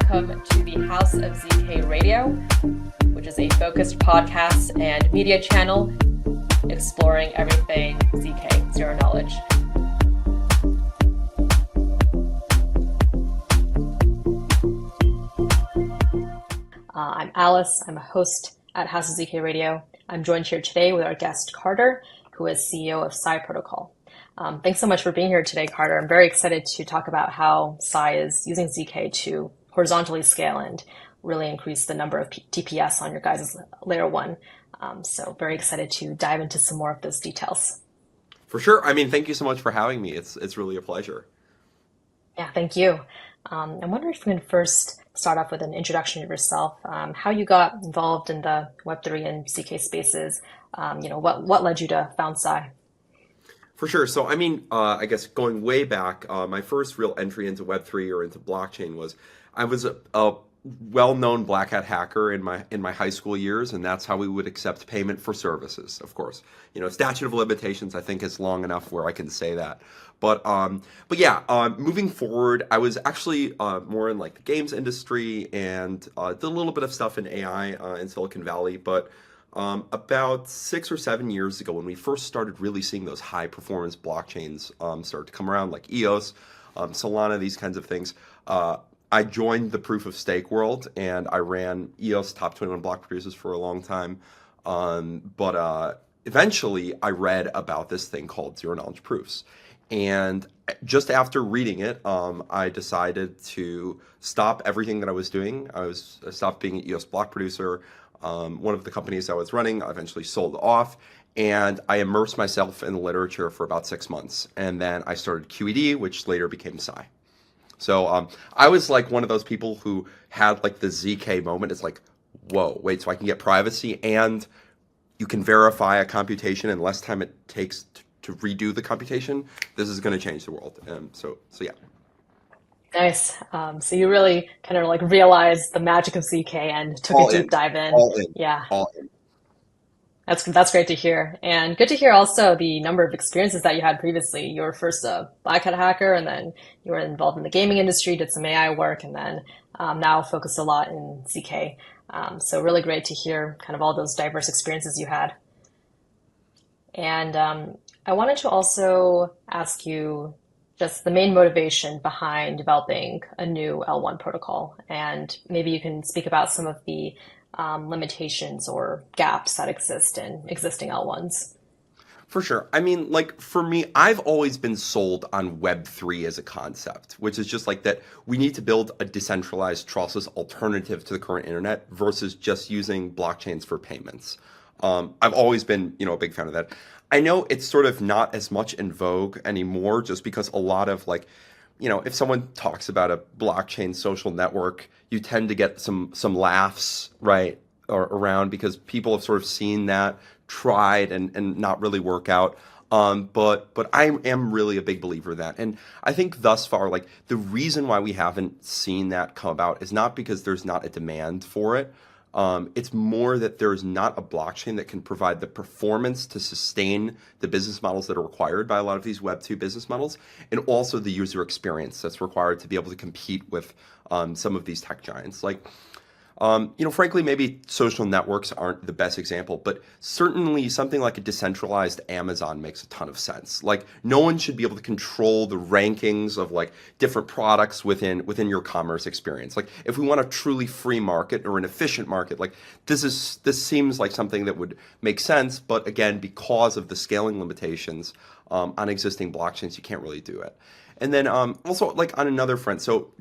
welcome to the House of ZK Radio, which is a focused podcast and media channel exploring everything ZK, zero knowledge. I'm Alice. I'm a host at House of ZK Radio. I'm joined here today with our guest, Carter, who is CEO of Psy Protocol. Thanks so much for being here today, Carter. I'm very excited to talk about how Psy is using ZK to horizontally scale and really increase the number of TPS on your guys' layer one. So very excited to dive into some more of those details. For sure. I mean, thank you so much for having me. It's really a pleasure. Yeah, thank you. I'm wondering if we can first start off with an introduction of yourself, how you got involved in the Web3 and ZK spaces, what led you to found Psy? For sure. So, I mean, I guess going way back, my first real entry into Web3 or into blockchain was I was a well-known black hat hacker in my high school years, and that's how we would accept payment for services, of course. You know, statute of limitations, I think, is long enough where I can say that. But yeah, moving forward, I was actually more in like the games industry and did a little bit of stuff in AI in Silicon Valley, but about 6 or 7 years ago, when we first started really seeing those high performance blockchains start to come around, like EOS, Solana, these kinds of things, I joined the proof of stake world and I ran EOS top 21 block producers for a long time. But eventually I read about this thing called zero knowledge proofs. And just after reading it, I decided to stop everything that I was doing. I stopped being an EOS block producer. One of the companies I was running, I eventually sold off, and I immersed myself in the literature for about 6 months. And then I started QED, which later became Psy. So I was like one of those people who had like the ZK moment. It's like, whoa, wait, so I can get privacy and you can verify a computation in less time it takes to redo the computation. This is going to change the world. So yeah. Nice. So you really kind of like realized the magic of ZK and took a deep dive in. All in. Yeah. All in. That's great to hear. And good to hear also the number of experiences that you had previously. You were first a black hat hacker, and then you were involved in the gaming industry, did some AI work, and then now focus a lot in ZK. So really great to hear kind of all those diverse experiences you had. And I wanted to also ask you just the main motivation behind developing a new L1 protocol. And maybe you can speak about some of the limitations or gaps that exist in existing L1s. For sure. I mean, like for me, I've always been sold on Web3 as a concept, which is just like that we need to build a decentralized trustless alternative to the current internet versus just using blockchains for payments. I've always been, a big fan of that. I know it's sort of not as much in vogue anymore just because a lot of like, if someone talks about a blockchain social network, you tend to get some laughs, right, or around because people have sort of seen that, tried and not really work out. But I am really a big believer in that. And I think thus far, like the reason why we haven't seen that come about is not because there's not a demand for it. It's more that there's not a blockchain that can provide the performance to sustain the business models that are required by a lot of these Web2 business models, and also the user experience that's required to be able to compete with some of these tech giants. Like, frankly, maybe social networks aren't the best example, but certainly something like a decentralized Amazon makes a ton of sense. Like, no one should be able to control the rankings of like different products within your commerce experience. Like, if we want a truly free market or an efficient market, like this seems like something that would make sense. But again, because of the scaling limitations on existing blockchains, you can't really do it. And then also, like on another front, so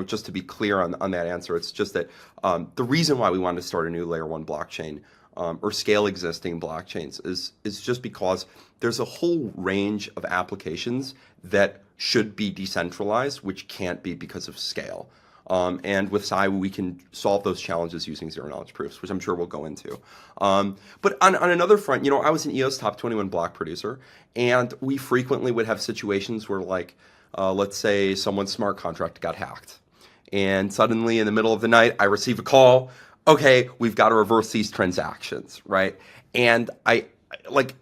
just to be clear on that answer, it's just that the reason why we wanted to start a new layer one blockchain or scale existing blockchains is just because there's a whole range of applications that should be decentralized, which can't be because of scale. And with Psy, we can solve those challenges using zero knowledge proofs, which I'm sure we'll go into. But on another front, I was an EOS top 21 block producer, and we frequently would have situations where like, let's say someone's smart contract got hacked. And suddenly in the middle of the night, I receive a call. Okay, we've got to reverse these transactions, right? And I like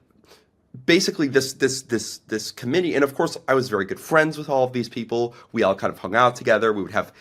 basically this committee, and of course I was very good friends with all of these people. We all kind of hung out together. We would have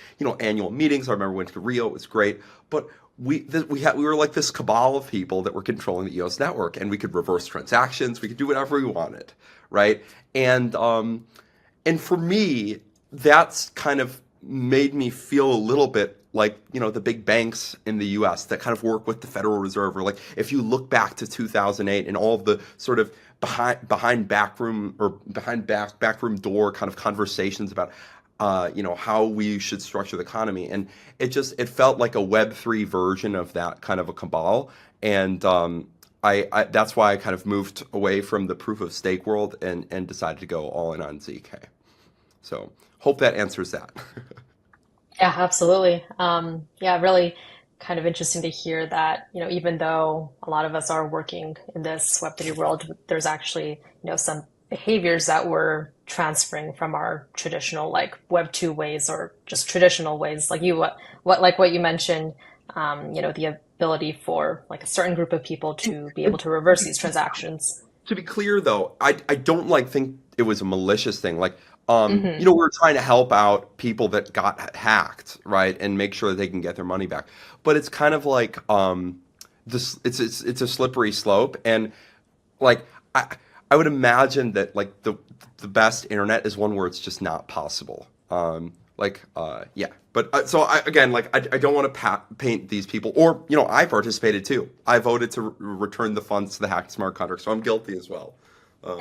annual meetings. I remember we went to Rio. It was great, but we were like this cabal of people that were controlling the EOS network, and we could reverse transactions. We could do whatever we wanted, right? And for me, that's kind of made me feel a little bit like, the big banks in the US that kind of work with the Federal Reserve, or like if you look back to 2008 and all of the sort of behind backroom door kind of conversations about how we should structure the economy. And it felt like a Web3 version of that kind of a cabal. And I that's why I kind of moved away from the proof of stake world and decided to go all in on ZK. So hope that answers that. Yeah, absolutely. Yeah, really kind of interesting to hear that, even though a lot of us are working in this Web3 world, there's actually, some behaviors that we're transferring from our traditional like Web2 ways or just traditional ways. Like what you mentioned, the ability for like a certain group of people to be able to reverse these transactions. To be clear, though, I don't like think it was a malicious thing. Like, Hmm. we were trying to help out people that got hacked, right, and make sure that they can get their money back. But it's kind of like this. It's a slippery slope, and like I would imagine that like the best internet is one where it's just not possible. Yeah. But so again, like I don't want to paint these people, or I participated too. I voted to return the funds to the hacked smart contract, so I'm guilty as well. Um,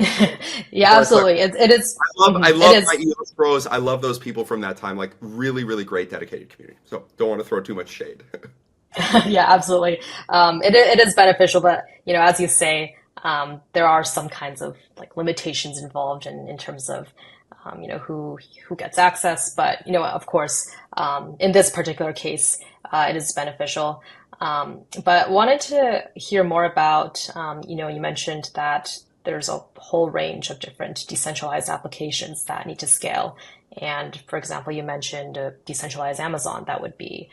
Yeah, but absolutely. It is. I Mhm. It love my is. EOS bros. I love those people from that time. Like really, really great, dedicated community. So don't want to throw too much shade. Yeah, absolutely. It is beneficial, but as you say, there are some kinds of like limitations involved in terms of who gets access. But of course, in this particular case, it is beneficial. But wanted to hear more about you mentioned that there's a whole range of different decentralized applications that need to scale. And for example, you mentioned a decentralized Amazon that would be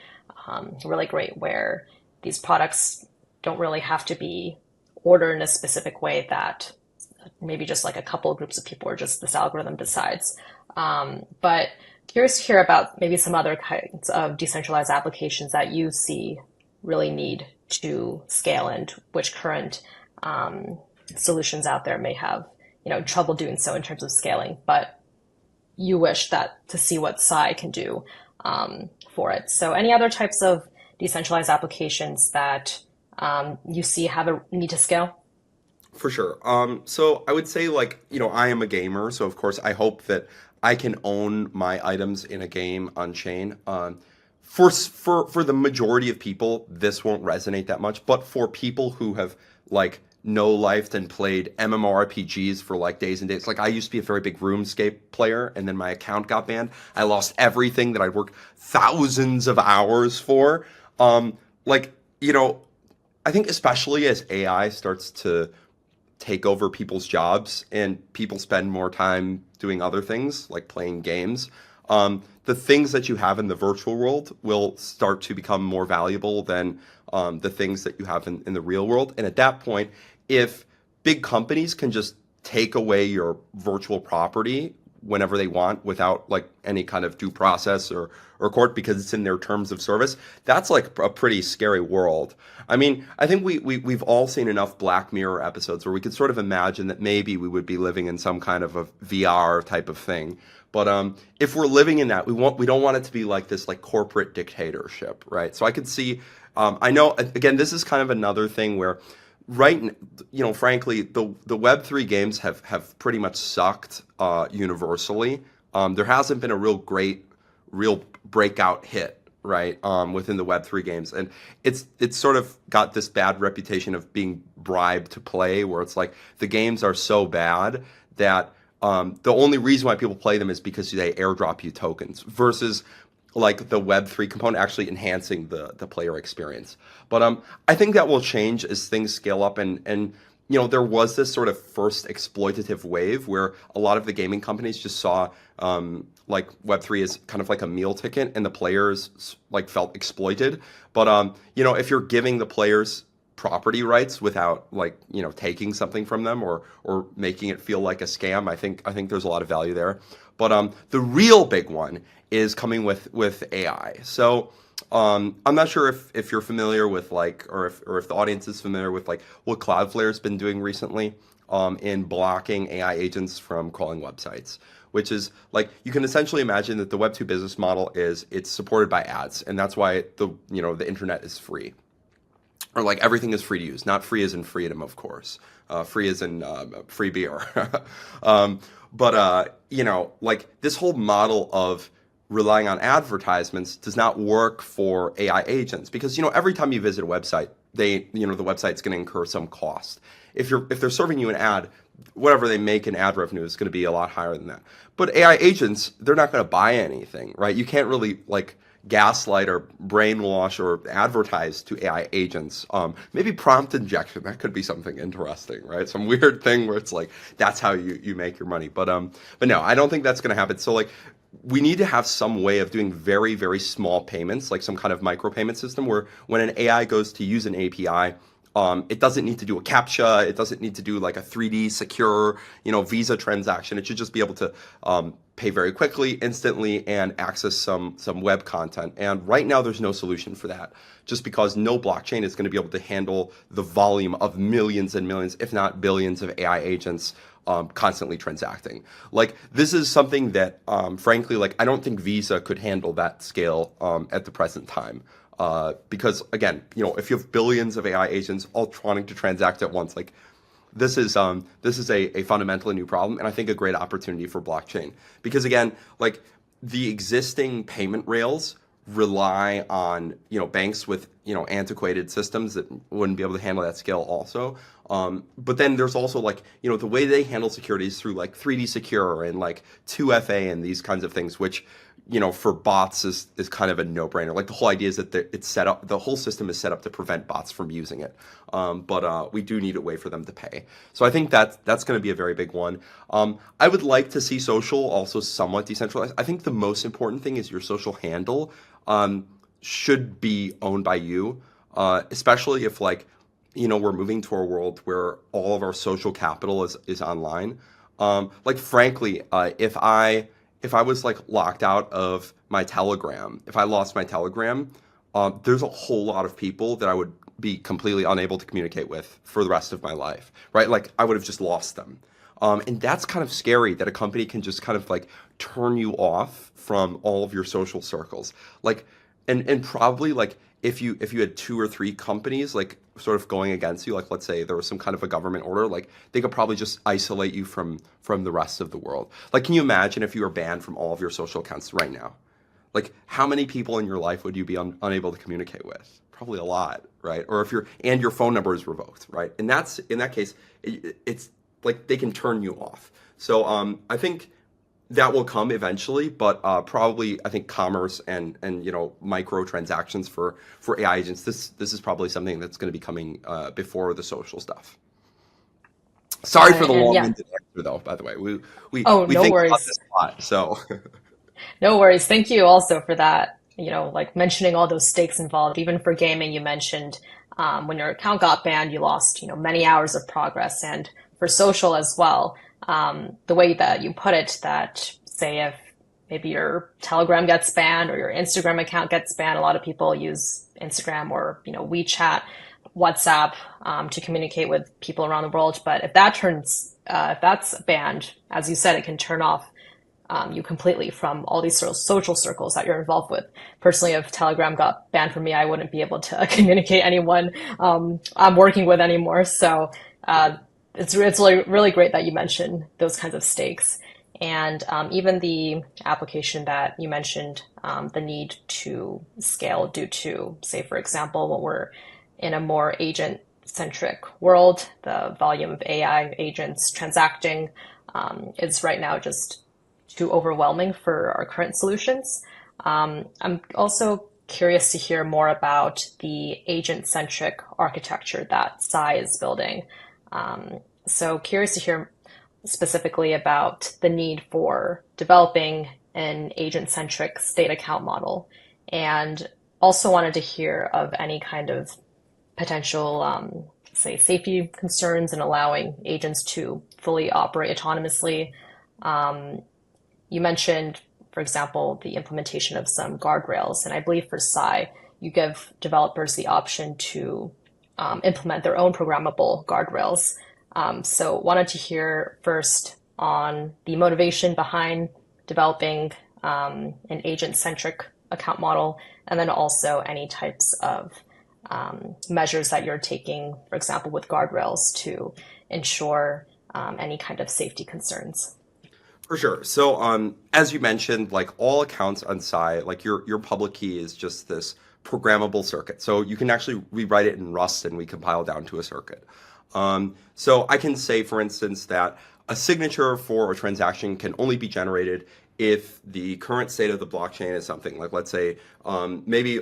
really great, where these products don't really have to be ordered in a specific way that maybe just like a couple of groups of people or just this algorithm decides. But curious to hear about maybe some other kinds of decentralized applications that you see really need to scale and which current solutions out there may have trouble doing so in terms of scaling, but you wish that to see what Psy can do for it. So any other types of decentralized applications that you see have a need to scale? For sure. So I would say like, I am a gamer, so of course I hope that I can own my items in a game on chain. For the majority of people, this won't resonate that much, but for people who have like no-lifed and played MMORPGs for like days and days, like I used to be a very big RuneScape player, and then my account got banned. I lost everything that I'd worked thousands of hours for. Like, I think especially as AI starts to take over people's jobs and people spend more time doing other things like playing games, the things that you have in the virtual world will start to become more valuable than the things that you have in the real world. And at that point, if big companies can just take away your virtual property whenever they want without like any kind of due process or court because it's in their terms of service, that's like a pretty scary world. I mean, I think we've all seen enough Black Mirror episodes where we could sort of imagine that maybe we would be living in some kind of a VR type of thing. But if we're living in that, we don't want it to be like this like corporate dictatorship, right? So I could see, I know again, this is kind of another thing where frankly, the Web3 games have pretty much sucked universally. There hasn't been a real breakout hit, right, within the Web3 games, and it's sort of got this bad reputation of being bribed to play, where it's like the games are so bad that the only reason why people play them is because they airdrop you tokens versus like the Web3 component actually enhancing the player experience. But I think that will change as things scale up and there was this sort of first exploitative wave where a lot of the gaming companies just saw like Web3 as kind of like a meal ticket and the players like felt exploited. But if you're giving the players property rights without like, taking something from them or making it feel like a scam. I think there's a lot of value there. But the real big one is coming with AI. So I'm not sure if you're familiar with like, or if the audience is familiar with like what Cloudflare's been doing recently in blocking AI agents from crawling websites, which is like you can essentially imagine that the Web2 business model is it's supported by ads, and that's why the internet is free, or like everything is free to use, not free as in freedom, of course, free as in free beer. um, but like this whole model of relying on advertisements does not work for AI agents because every time you visit a website, the website's going to incur some cost. If they're serving you an ad, whatever they make in ad revenue is going to be a lot higher than that. But AI agents, they're not going to buy anything, right? You can't really like gaslight or brainwash or advertise to AI agents. Maybe prompt injection, that could be something interesting, right? Some weird thing where it's like that's how you make your money. But no, I don't think that's going to happen. So like we need to have some way of doing very, very small payments, like some kind of micropayment system where when an AI goes to use an API, it doesn't need to do a CAPTCHA. It doesn't need to do like a 3D secure, Visa transaction. It should just be able to pay very quickly, instantly, and access some web content. And right now, there's no solution for that, just because no blockchain is going to be able to handle the volume of millions and millions, if not billions, of AI agents constantly transacting. Like this is something that, frankly, like I don't think Visa could handle that scale at the present time. Because again, if you have billions of AI agents all trying to transact at once, like this is a fundamentally new problem, and I think a great opportunity for blockchain. Because again, like the existing payment rails rely on banks with antiquated systems that wouldn't be able to handle that scale also. But then there's also like the way they handle securities through like 3D Secure and like 2FA and these kinds of things, which for bots is kind of a no-brainer. Like the whole idea is that it's set up, the whole system is set up to prevent bots from using it. But we do need a way for them to pay. So I think that's going to be a very big one. I would like to see social also somewhat decentralized. I think the most important thing is your social handle should be owned by you, especially if like we're moving to a world where all of our social capital is online. Like frankly, if I was like locked out of my Telegram, if I lost my Telegram, there's a whole lot of people that I would be completely unable to communicate with for the rest of my life, right? Like I would have just lost them. And that's kind of scary that a company can just kind of like turn you off from all of your social circles. Like, and probably like if you had two or three companies like sort of going against you, like let's say there was some kind of a government order, like they could probably just isolate you from the rest of the world. Like, can you imagine if you were banned from all of your social accounts right now? Like, how many people in your life would you be unable to communicate with? Probably a lot, right? Or if your phone number is revoked, right? And that's in that case, it's like they can turn you off. So I think that will come eventually, but probably I think commerce and micro transactions for AI agents. This is probably something that's going to be coming before the social stuff. Sorry Got for it. the And yeah. long-winded answer, though. By the way, Oh, we no think about worries. this a lot. So No worries. Thank you also for that. Like mentioning all those stakes involved. Even for gaming, you mentioned when your account got banned, you lost, many hours of progress. And for social as well, the way that you put it, that say if maybe your Telegram gets banned or your Instagram account gets banned, a lot of people use Instagram or, WeChat, WhatsApp to communicate with people around the world. But if that's banned, as you said, it can turn off you completely from all these sort of social circles that you're involved with. Personally, if Telegram got banned for me, I wouldn't be able to communicate anyone I'm working with anymore. So it's really great that you mentioned those kinds of stakes. And even the application that you mentioned, the need to scale due to, say, for example, when we're in a more agent-centric world, the volume of AI agents transacting is right now just too overwhelming for our current solutions. I'm also curious to hear more about the agent-centric architecture that Psy is building. So curious to hear specifically about the need for developing an agent-centric state account model, and also wanted to hear of any kind of potential, say, safety concerns and allowing agents to fully operate autonomously. You mentioned, for example, the implementation of some guardrails, and I believe for Psy, you give developers the option to implement their own programmable guardrails. So wanted to hear first on the motivation behind developing an agent-centric account model, and then also any types of measures that you're taking, for example, with guardrails to ensure any kind of safety concerns. For sure. So, as you mentioned, like all accounts on Psy, like your public key is just this programmable circuit. So you can actually rewrite it in Rust and we compile down to a circuit. So I can say, for instance, that a signature for a transaction can only be generated if the current state of the blockchain is something like, let's say, maybe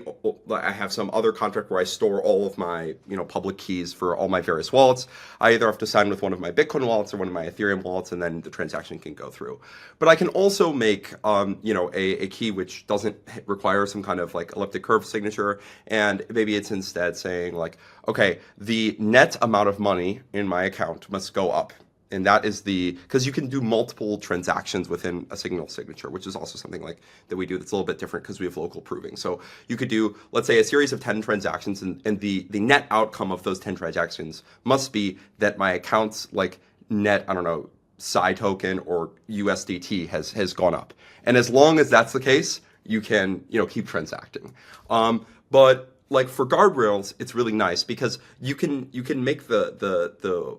I have some other contract where I store all of my, public keys for all my various wallets. I either have to sign with one of my Bitcoin wallets or one of my Ethereum wallets, and then the transaction can go through. But I can also make, a key which doesn't require some kind of like elliptic curve signature, and maybe it's instead saying like, okay, the net amount of money in my account must go up. And that is because you can do multiple transactions within a signal signature, which is also something like that we do that's a little bit different because we have local proving. So you could do, let's say, a series of 10 transactions, and the net outcome of those 10 transactions must be that my account's like net, I don't know, Psy token or USDT has gone up. And as long as that's the case, you can, keep transacting. But like for guardrails, it's really nice because you can make the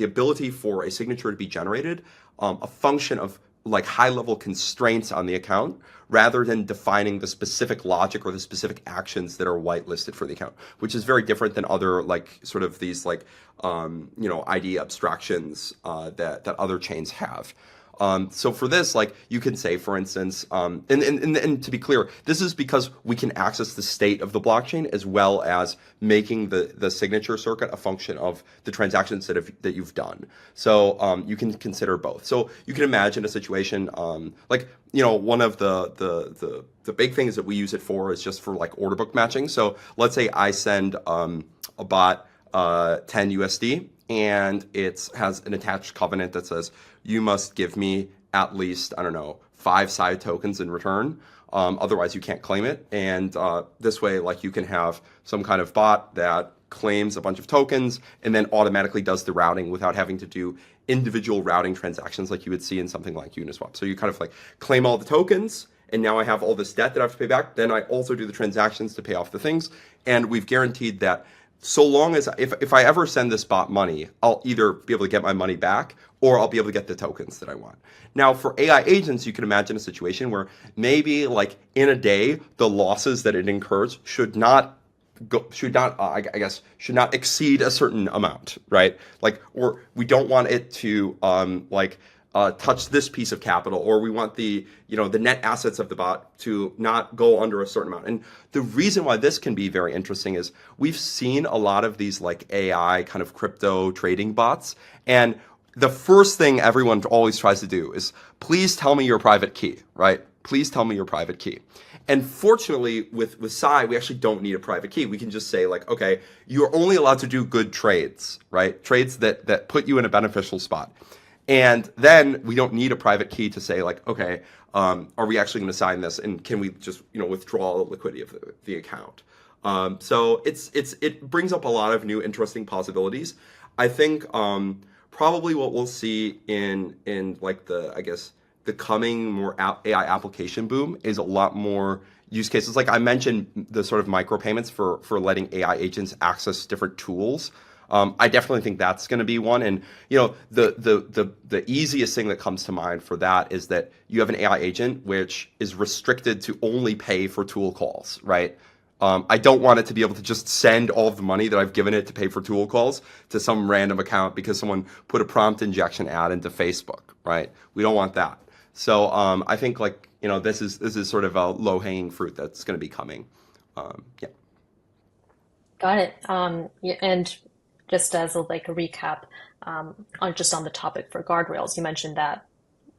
ability for a signature to be generated a function of like high level constraints on the account rather than defining the specific logic or the specific actions that are whitelisted for the account, which is very different than other like sort of these like ID abstractions that other chains have. So for this, like you can say, for instance, and to be clear, this is because we can access the state of the blockchain as well as making the signature circuit a function of the transactions that you've done. So you can consider both. So you can imagine a situation like one of the big things that we use it for is just for like order book matching. So let's say I send a bot 10 USD. And it has an attached covenant that says you must give me at least, I don't know, 5 Psy tokens in return. Otherwise, you can't claim it. And this way, like you can have some kind of bot that claims a bunch of tokens and then automatically does the routing without having to do individual routing transactions like you would see in something like Uniswap. So you kind of like claim all the tokens. And now I have all this debt that I have to pay back. Then I also do the transactions to pay off the things. And we've guaranteed that so long as if I ever send this bot money, I'll either be able to get my money back or I'll be able to get the tokens that I want. Now, for AI agents, you can imagine a situation where maybe like in a day, the losses that it incurs should not exceed a certain amount, right? Like, or we don't want it to touch this piece of capital, or we want the net assets of the bot to not go under a certain amount. And the reason why this can be very interesting is we've seen a lot of these like AI kind of crypto trading bots, and the first thing everyone always tries to do is, please tell me your private key, right? Please tell me your private key. And fortunately, with Psy, we actually don't need a private key. We can just say like, okay, you're only allowed to do good trades, right? Trades that put you in a beneficial spot. And then we don't need a private key to say like, okay, are we actually going to sign this? And can we just, withdraw the liquidity of the account? So it brings up a lot of new interesting possibilities. I think probably what we'll see in like the coming more AI application boom is a lot more use cases. Like I mentioned, the sort of micropayments for letting AI agents access different tools. I definitely think that's going to be one. And the easiest thing that comes to mind for that is that you have an AI agent which is restricted to only pay for tool calls, right? I don't want it to be able to just send all of the money that I've given it to pay for tool calls to some random account because someone put a prompt injection ad into Facebook, right? We don't want that. So I think like this is sort of a low hanging fruit that's going to be coming. Yeah. Got it. Yeah, and just as a recap, on the topic for guardrails, you mentioned that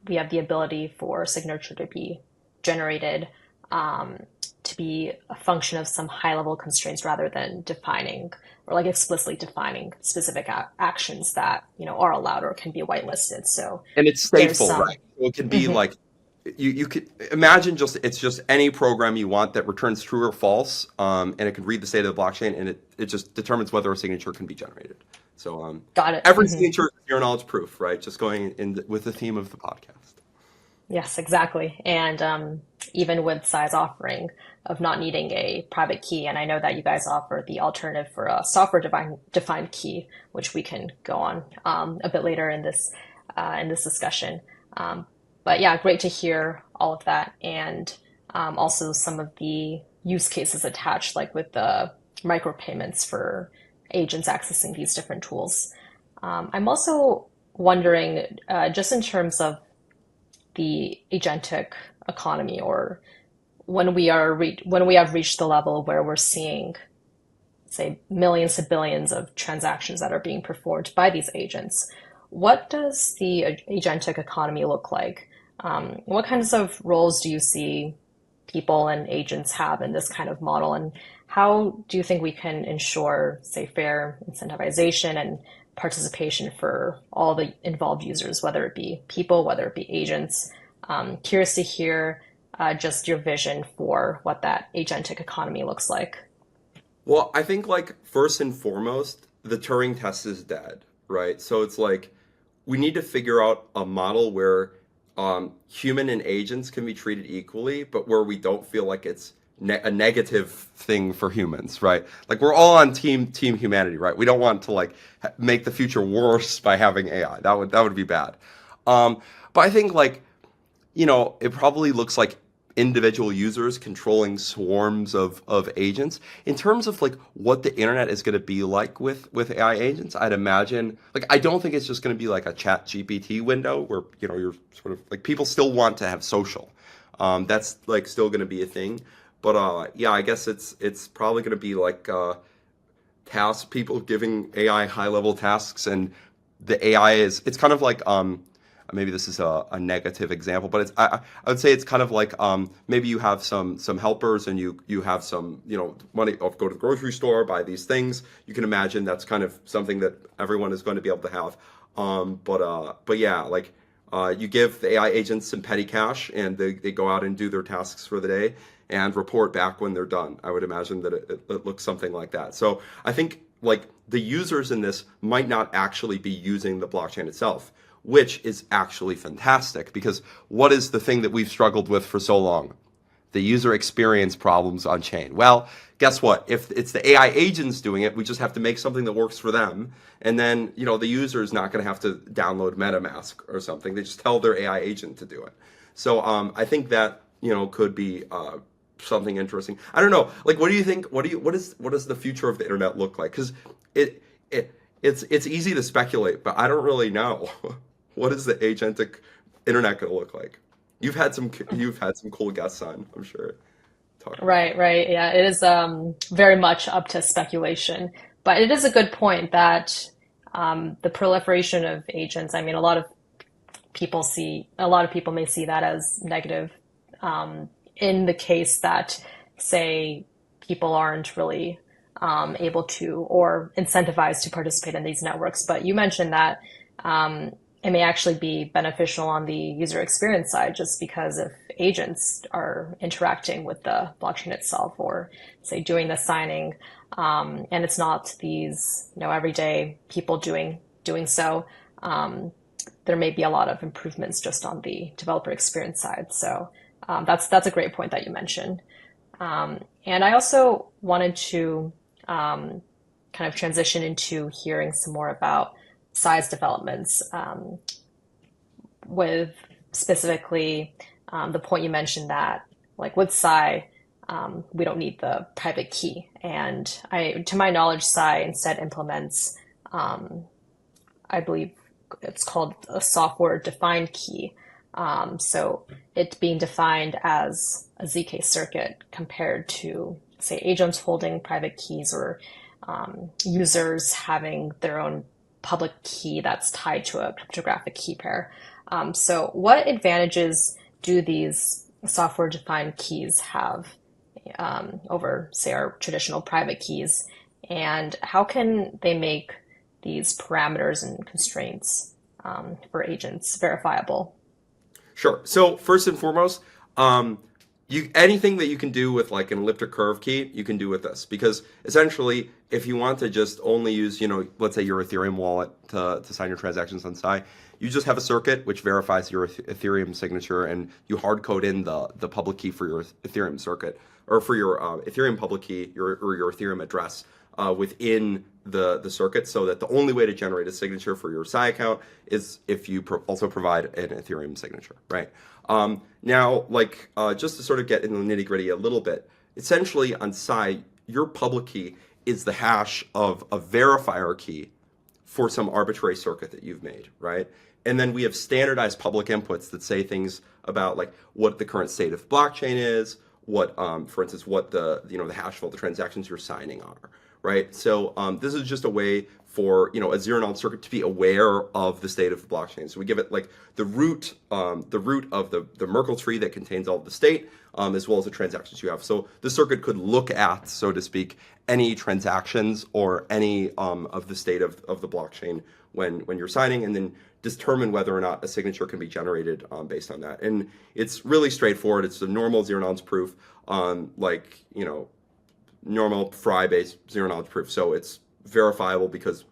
we have the ability for signature to be generated, to be a function of some high level constraints rather than defining or like explicitly defining specific actions that, are allowed or can be whitelisted. So And it's there's stateful, some, right? So it can be mhm, like you could imagine just it's just any program you want that returns true or false, and it can read the state of the blockchain, and it just determines whether a signature can be generated. So got it. every Hmm. signature is zero knowledge proof, right? Just going in with the theme of the podcast. Yes, exactly. And even with Psy's offering of not needing a private key, and I know that you guys offer the alternative for a software defined key, which we can go on a bit later in this discussion. Um, but yeah, great to hear all of that, and also some of the use cases attached, like with the micropayments for agents accessing these different tools. I'm also wondering, just in terms of the agentic economy, or when we have reached the level where we're seeing, say, millions to billions of transactions that are being performed by these agents, what does the agentic economy look like? What kinds of roles do you see people and agents have in this kind of model, and how do you think we can ensure, say, fair incentivization and participation for all the involved users, whether it be people, whether it be agents? Curious to hear just your vision for what that agentic economy looks like. Well, I think like first and foremost, the Turing test is dead, right? So it's like we need to figure out a model where human and agents can be treated equally, but where we don't feel like it's a negative thing for humans, right? Like we're all on team humanity, right? We don't want to like make the future worse by having AI. That would be bad. But I think like it probably looks like individual users controlling swarms of agents. In terms of like what the internet is going to be like with AI agents, I'd imagine like I don't think it's just going to be like a chat GPT window where you're sort of like people still want to have social. That's like still going to be a thing. But yeah, I guess it's probably going to be like tasks, people giving AI high level tasks, and the AI is it's kind of like maybe this is a negative example, but I would say it's kind of like maybe you have some helpers and you have some money of go to the grocery store, buy these things. You can imagine that's kind of something that everyone is going to be able to have. But yeah, like you give the AI agents some petty cash and they go out and do their tasks for the day and report back when they're done. I would imagine that it looks something like that. So I think like the users in this might not actually be using the blockchain itself, which is actually fantastic because what is the thing that we've struggled with for so long? The user experience problems on chain. Well, guess what? If it's the AI agents doing it, we just have to make something that works for them. And then, the user is not going to have to download MetaMask or something. They just tell their AI agent to do it. So I think that, could be something interesting. I don't know. Like, what do you think? What does the future of the internet look like? Because it, it's easy to speculate, but I don't really know. What is the agentic internet going to look like? You've had some cool guests on, I'm sure, talking about Right, right. Yeah, it is very much up to speculation. But it is a good point that the proliferation of agents, I mean, a lot of people may see that as negative in the case that, say, people aren't really able to or incentivized to participate in these networks. But you mentioned that it may actually be beneficial on the user experience side just because if agents are interacting with the blockchain itself or, say, doing the signing, and it's not these, everyday people doing so, there may be a lot of improvements just on the developer experience side. So that's a great point that you mentioned. And I also wanted to kind of transition into hearing some more about size developments, with specifically the point you mentioned that, like with Psy, we don't need the private key. And to my knowledge, Psy instead implements, I believe it's called a software defined key. So it's being defined as a ZK circuit compared to, say, agents holding private keys or users having their own public key that's tied to a cryptographic key pair. So what advantages do these software defined keys have over, say, our traditional private keys? And how can they make these parameters and constraints for agents verifiable? Sure. So first and foremost, you anything that you can do with like an elliptic curve key, you can do with this because essentially, if you want to just only use, let's say your Ethereum wallet to sign your transactions on Psy, you just have a circuit which verifies your Ethereum signature, and you hard code in the public key for your Ethereum circuit or for your Ethereum public key, your Ethereum address within the circuit, so that the only way to generate a signature for your Psy account is if you also provide an Ethereum signature, right? Now, just to sort of get in the nitty gritty a little bit, essentially on Psy, your public key is the hash of a verifier key for some arbitrary circuit that you've made, right? And then we have standardized public inputs that say things about like what the current state of blockchain is, what, for instance, what the hash of all the transactions you're signing are, right? So this is just a way for a zero-knowledge circuit to be aware of the state of the blockchain. So we give it like the root of the Merkle tree that contains all of the state, as well as the transactions you have. So the circuit could look at, so to speak, any transactions or any of the state of the blockchain when you're signing, and then determine whether or not a signature can be generated based on that. And it's really straightforward. It's a normal zero-knowledge proof, normal Fry-based zero-knowledge proof. So it's verifiable because,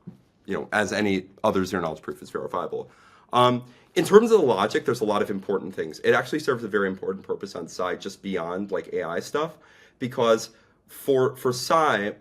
as any other zero-knowledge proof is verifiable. In terms of the logic, there's a lot of important things. It actually serves a very important purpose on Psy, just beyond like AI stuff, because for Psy,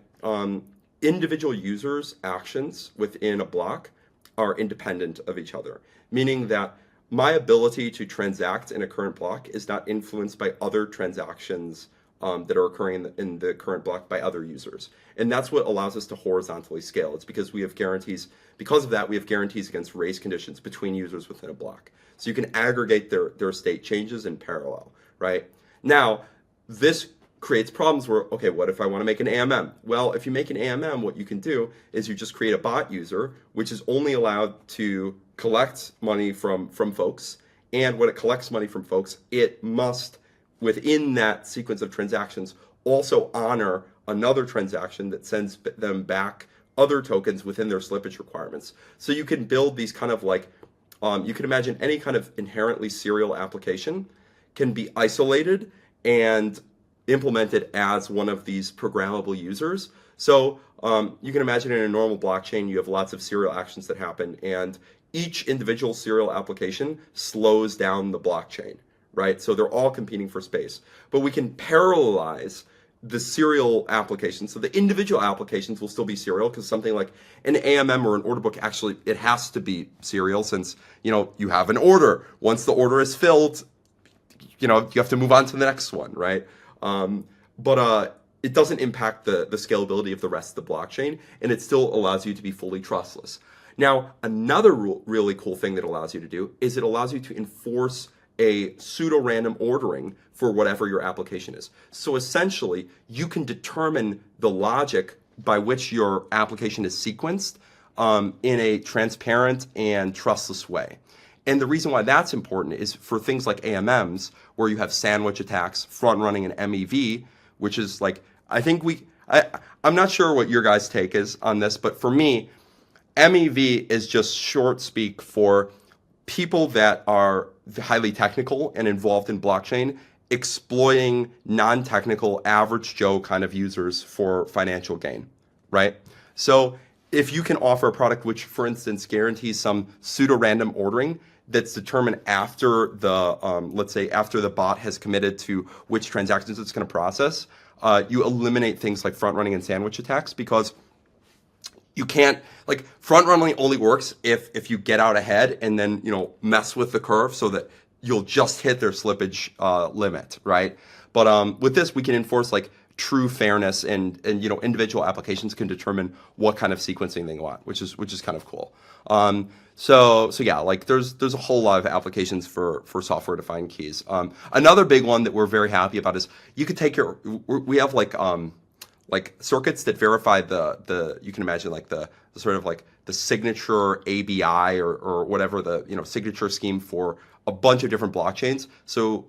individual users' actions within a block are independent of each other, meaning that my ability to transact in a current block is not influenced by other transactions that are occurring in the current block by other users. And that's what allows us to horizontally scale. It's because we have guarantees, because of that, we have guarantees against race conditions between users within a block. So you can aggregate their state changes in parallel, right? Now, this creates problems where, okay, what if I want to make an AMM? Well, if you make an AMM, what you can do is you just create a bot user, which is only allowed to collect money from folks. And when it collects money from folks, it must, within that sequence of transactions, also honor another transaction that sends them back other tokens within their slippage requirements. So you can build these kind of like, you can imagine any kind of inherently serial application can be isolated and implemented as one of these programmable users. So you can imagine in a normal blockchain, you have lots of serial actions that happen, and each individual serial application slows down the blockchain, right? So they're all competing for space. But we can parallelize the serial applications. So the individual applications will still be serial, because something like an AMM or an order book, actually, it has to be serial, since, you have an order. Once the order is filled, you have to move on to the next one, right? But it doesn't impact the scalability of the rest of the blockchain, and it still allows you to be fully trustless. Now, another really cool thing that allows you to do is it allows you to enforce a pseudo-random ordering for whatever your application is. So essentially, you can determine the logic by which your application is sequenced in a transparent and trustless way. And the reason why that's important is for things like AMMs, where you have sandwich attacks, front running an MEV, which is like, I'm not sure what your guys' take is on this, but for me, MEV is just short speak for people that are highly technical and involved in blockchain exploiting non-technical average Joe kind of users for financial gain, right? So if you can offer a product which, for instance, guarantees some pseudo-random ordering that's determined after the, let's say, after the bot has committed to which transactions it's going to process, you eliminate things like front-running and sandwich attacks, because you can't, like, front-running only works if you get out ahead and then, mess with the curve so that you'll just hit their slippage limit, right? But with this, we can enforce like true fairness, and individual applications can determine what kind of sequencing they want, which is kind of cool. So yeah, like there's a whole lot of applications for software defined keys. Another big one that we're very happy about is you could take we have like circuits that verify the you can imagine like the sort of like the signature ABI or whatever the signature scheme for a bunch of different blockchains. So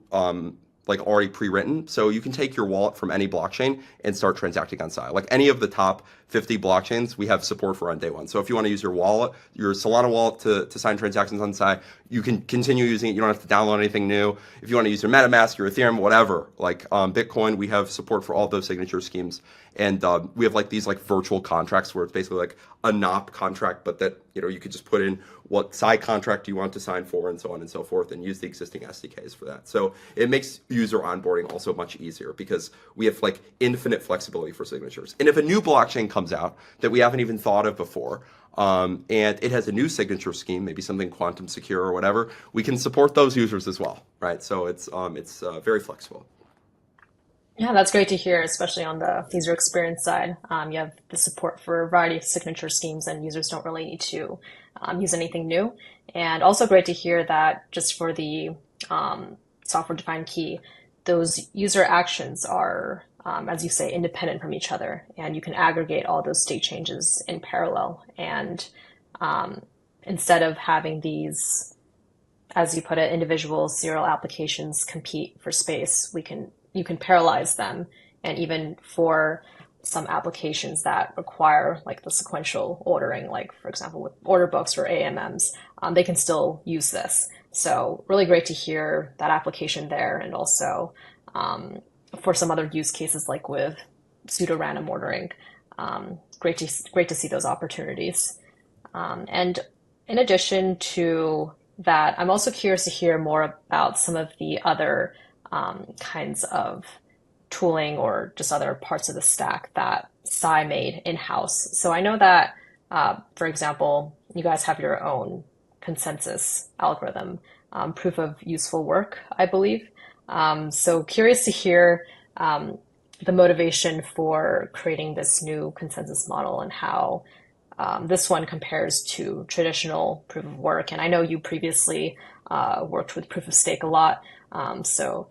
like already pre-written. So you can take your wallet from any blockchain and start transacting on Psy. Like any of the top 50 blockchains, we have support for on day one. So if you want to use your wallet, your Solana wallet to sign transactions on Psy, you can continue using it. You don't have to download anything new. If you want to use your MetaMask, your Ethereum, whatever, like Bitcoin, we have support for all those signature schemes. And we have like these like virtual contracts where it's basically like a NOP contract, but that, you know, you could just put in what Psy contract you want to sign for and so on and so forth and use the existing SDKs for that. So it makes user onboarding also much easier because we have like infinite flexibility for signatures. And if a new blockchain comes out that we haven't even thought of before, and it has a new signature scheme, maybe something quantum secure or whatever, we can support those users as well, right? So it's very flexible. Yeah, that's great to hear, especially on the user experience side. You have the support for a variety of signature schemes, and users don't really need to use anything new. And also great to hear that just for the software-defined key, those user actions are, as you say, independent from each other, and you can aggregate all those state changes in parallel. And instead of having these, as you put it, individual serial applications compete for space, you can parallelize them. And even for some applications that require like the sequential ordering, like for example with order books or AMMs, they can still use this. So really great to hear that application there, and also for some other use cases like with pseudo-random ordering. Great to see those opportunities. And in addition to that, I'm also curious to hear more about some of the other kinds of tooling or just other parts of the stack that Psy made in-house. So I know that, for example, you guys have your own consensus algorithm, proof of useful work, I believe. So curious to hear the motivation for creating this new consensus model and how this one compares to traditional proof of work. And I know you previously worked with proof of stake a lot. So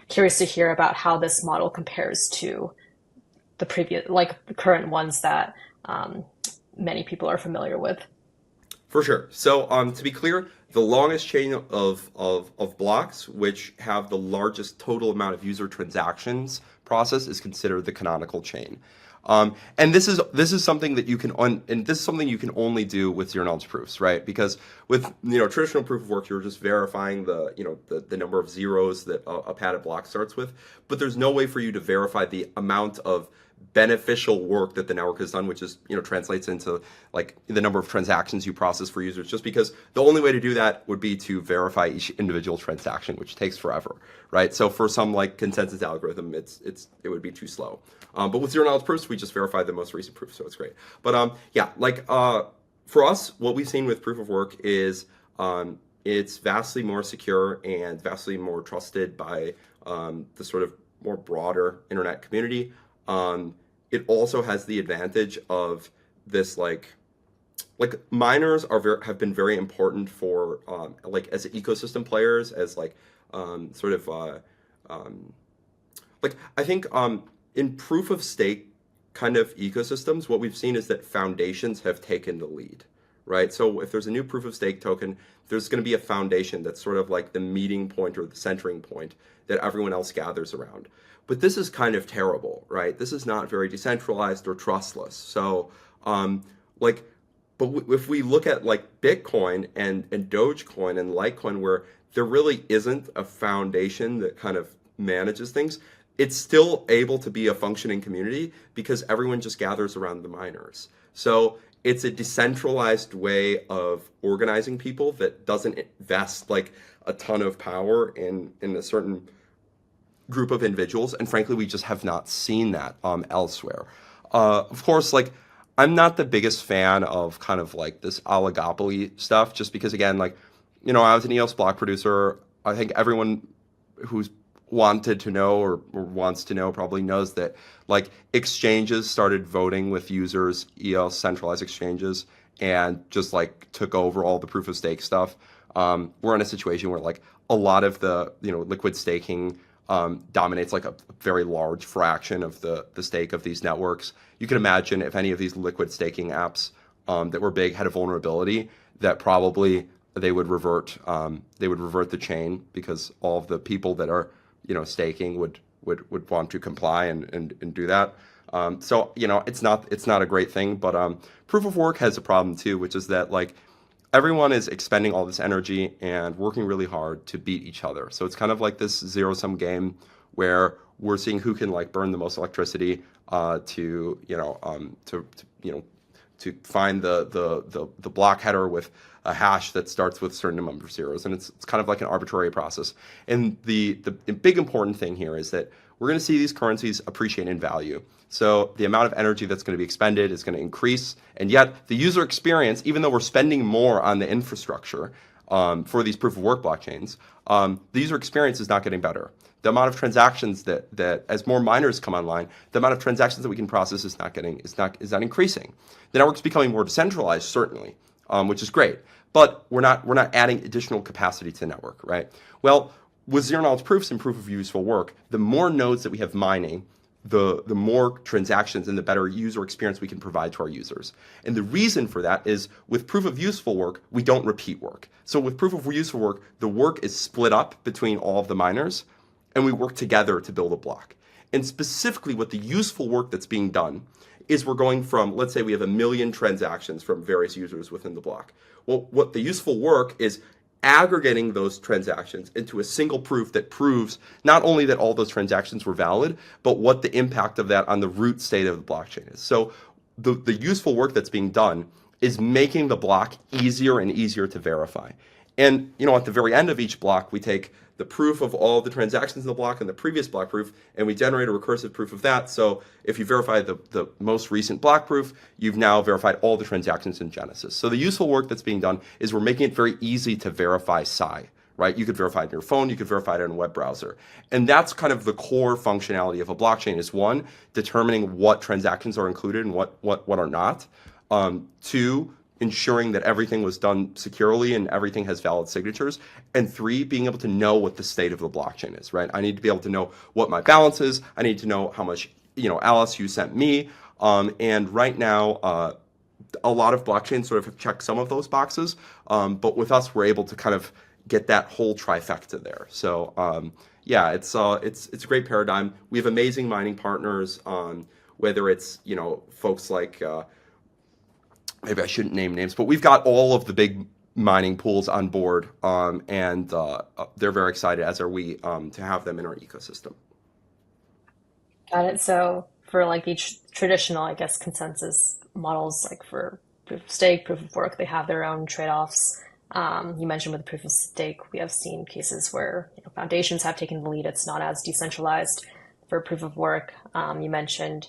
curious to hear about how this model compares to the previous, like the current ones that many people are familiar with. For sure. So to be clear, the longest chain of blocks, which have the largest total amount of user transactions processed, is considered the canonical chain. And this is something that you can and this is something you can only do with zero knowledge proofs, right? Because with traditional proof of work, you're just verifying the number of zeros that a padded block starts with, but there's no way for you to verify the amount of beneficial work that the network has done, which is translates into like the number of transactions you process for users, just because the only way to do that would be to verify each individual transaction, which takes forever, right? So for some like consensus algorithm, it would be too slow. But with zero knowledge proofs, we just verify the most recent proof, so it's great. But for us, what we've seen with proof of work is it's vastly more secure and vastly more trusted by the sort of more broader internet community. It also has the advantage of this like miners have been very important for as ecosystem players, as I think in proof of stake kind of ecosystems, what we've seen is that foundations have taken the lead, right? So if there's a new proof of stake token, there's going to be a foundation that's sort of like the meeting point or the centering point that everyone else gathers around. But this is kind of terrible, right? This is not very decentralized or trustless. So, if we look at like Bitcoin and Dogecoin and Litecoin, where there really isn't a foundation that kind of manages things, it's still able to be a functioning community because everyone just gathers around the miners. So it's a decentralized way of organizing people that doesn't invest like a ton of power in a certain group of individuals, and frankly, we just have not seen that elsewhere. Of course, like I'm not the biggest fan of kind of like this oligopoly stuff, just because again, I was an EOS block producer. I think everyone who's wanted to know or wants to know probably knows that like exchanges started voting with users, EOS centralized exchanges, and just like took over all the proof of stake stuff. We're in a situation where like a lot of the liquid staking dominates like a very large fraction of the stake of these networks. You can imagine if any of these liquid staking apps that were big had a vulnerability, that probably they would revert the chain, because all of the people that are staking would want to comply and do that. So it's not a great thing, but proof of work has a problem too, which is that like everyone is expending all this energy and working really hard to beat each other. So it's kind of like this zero-sum game where we're seeing who can like burn the most electricity to find the block header with a hash that starts with a certain number of zeros, and it's kind of like an arbitrary process. And the big important thing here is that we're going to see these currencies appreciate in value. So the amount of energy that's going to be expended is going to increase, and yet the user experience, even though we're spending more on the infrastructure for these proof of work blockchains, the user experience is not getting better. The amount of transactions that as more miners come online, the amount of transactions that we can process is not increasing. The network's becoming more decentralized, certainly, which is great, but we're not adding additional capacity to the network, right? Well, with zero knowledge proofs and proof of useful work, the more nodes that we have mining, the more transactions and the better user experience we can provide to our users. And the reason for that is with proof of useful work, we don't repeat work. So with proof of useful work, the work is split up between all of the miners, and we work together to build a block. And specifically what the useful work that's being done is we're going from, let's say we have 1 million transactions from various users within the block. Well, what the useful work is aggregating those transactions into a single proof that proves not only that all those transactions were valid, but what the impact of that on the root state of the blockchain is. So the useful work that's being done is making the block easier and easier to verify. And at the very end of each block, we take the proof of all the transactions in the block and the previous block proof, and we generate a recursive proof of that. So if you verify the most recent block proof, you've now verified all the transactions in Genesis. So the useful work that's being done is we're making it very easy to verify Psy, right? You could verify it on your phone, you could verify it in a web browser. And that's kind of the core functionality of a blockchain is one, determining what transactions are included and what are not. Two, ensuring that everything was done securely and everything has valid signatures. And three, being able to know what the state of the blockchain is, right? I need to be able to know what my balance is. I need to know how much, Alice, you sent me. And right now, a lot of blockchains sort of check some of those boxes. But with us, we're able to kind of get that whole trifecta there. So yeah, it's a great paradigm. We have amazing mining partners, whether it's, folks like, maybe I shouldn't name names, but we've got all of the big mining pools on board, and they're very excited, as are we, to have them in our ecosystem. Got it. So for like each traditional, I guess, consensus models, like for proof of stake, proof of work, they have their own trade-offs. You mentioned with proof of stake, we have seen cases where foundations have taken the lead. It's not as decentralized. For proof of work, you mentioned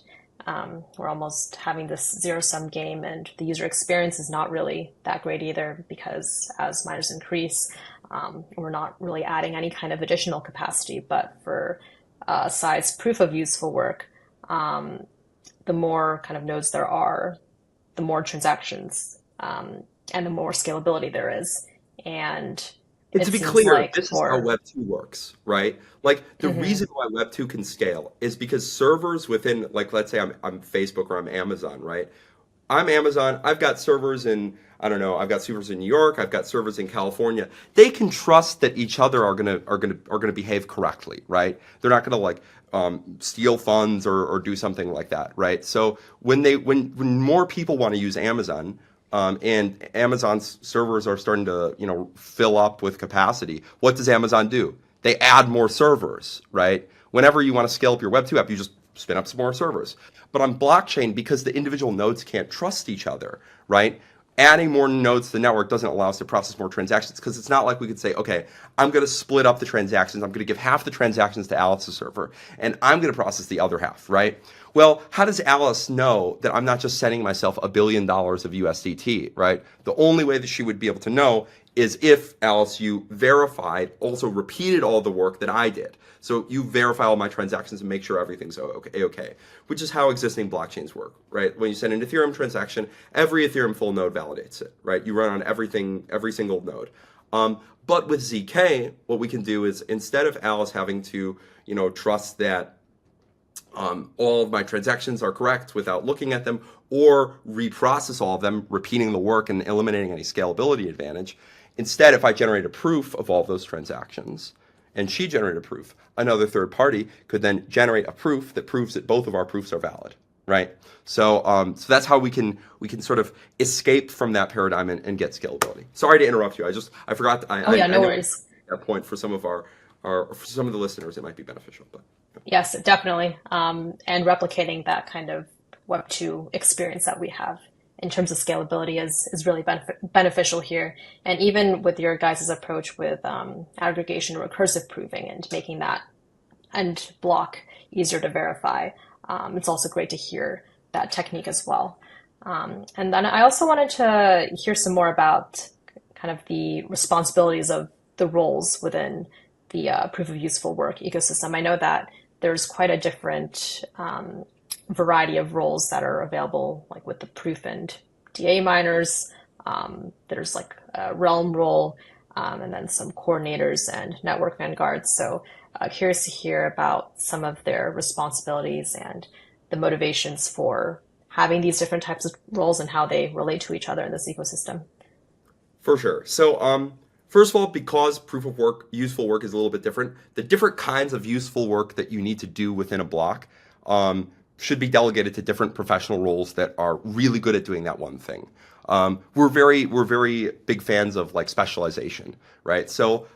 we're almost having this zero-sum game, and the user experience is not really that great either because as miners increase, we're not really adding any kind of additional capacity. But for Psy's proof of useful work, the more kind of nodes there are, the more transactions and the more scalability there is. And And it to be seems clear, like this is how for Web 2 works, right? Like the Mhm. reason why Web 2 can scale is because servers within, like, let's say I'm Facebook or I'm Amazon, right? I'm Amazon. I've got servers in, I don't know, I've got servers in New York. I've got servers in California. They can trust that each other are gonna behave correctly, right? They're not gonna like steal funds or do something like that, right? So when more people want to use Amazon, and Amazon's servers are starting to fill up with capacity, what does Amazon do? They add more servers, right? Whenever you want to scale up your Web 2 app, you just spin up some more servers. But on blockchain, because the individual nodes can't trust each other, right? Adding more nodes to the network doesn't allow us to process more transactions because it's not like we could say, okay, I'm going to split up the transactions. I'm going to give half the transactions to Alice's server, and I'm going to process the other half, right? Well, how does Alice know that I'm not just sending myself $1 billion of USDT, right? The only way that she would be able to know is if, Alice, you verified, also repeated all the work that I did. So you verify all my transactions and make sure everything's okay, which is how existing blockchains work, right? When you send an Ethereum transaction, every Ethereum full node validates it, right? You run on everything, every single node. But with ZK, what we can do is instead of Alice having to, trust that all of my transactions are correct without looking at them or reprocess all of them, repeating the work and eliminating any scalability advantage. Instead, if I generate a proof of all of those transactions, and she generated a proof. Another third party could then generate a proof that proves that both of our proofs are valid, right? So that's how we can sort of escape from that paradigm and get scalability. Sorry to interrupt you. I forgot. Oh yeah, I no know worries. that point for some of our for some of the listeners it might be beneficial, but. Yes, definitely. And replicating that kind of Web 2 experience that we have in terms of scalability is really beneficial here. And even with your guys' approach with aggregation or recursive proving and making that end block easier to verify, it's also great to hear that technique as well. And then I also wanted to hear some more about kind of the responsibilities of the roles within the proof of useful work ecosystem. I know that there's quite a different variety of roles that are available, like with the proof and DA miners. There's like a realm role, and then some coordinators and network vanguards. So curious to hear about some of their responsibilities and the motivations for having these different types of roles and how they relate to each other in this ecosystem. For sure. So, first of all, because proof of work, useful work is a little bit different, the different kinds of useful work that you need to do within a block should be delegated to different professional roles that are really good at doing that one thing. We're very big fans of like specialization, right? So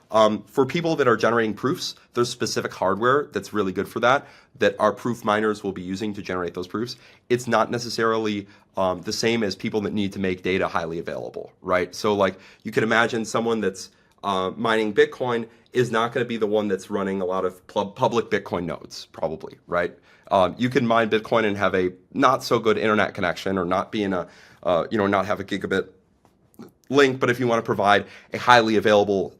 for people that are generating proofs, there's specific hardware that's really good for that, that our proof miners will be using to generate those proofs. It's not necessarily the same as people that need to make data highly available, right? So like you can imagine someone that's mining Bitcoin is not going to be the one that's running a lot of public Bitcoin nodes, probably, right? You can mine Bitcoin and have a not so good internet connection, or not be in a, not have a gigabit link. But if you want to provide a highly available,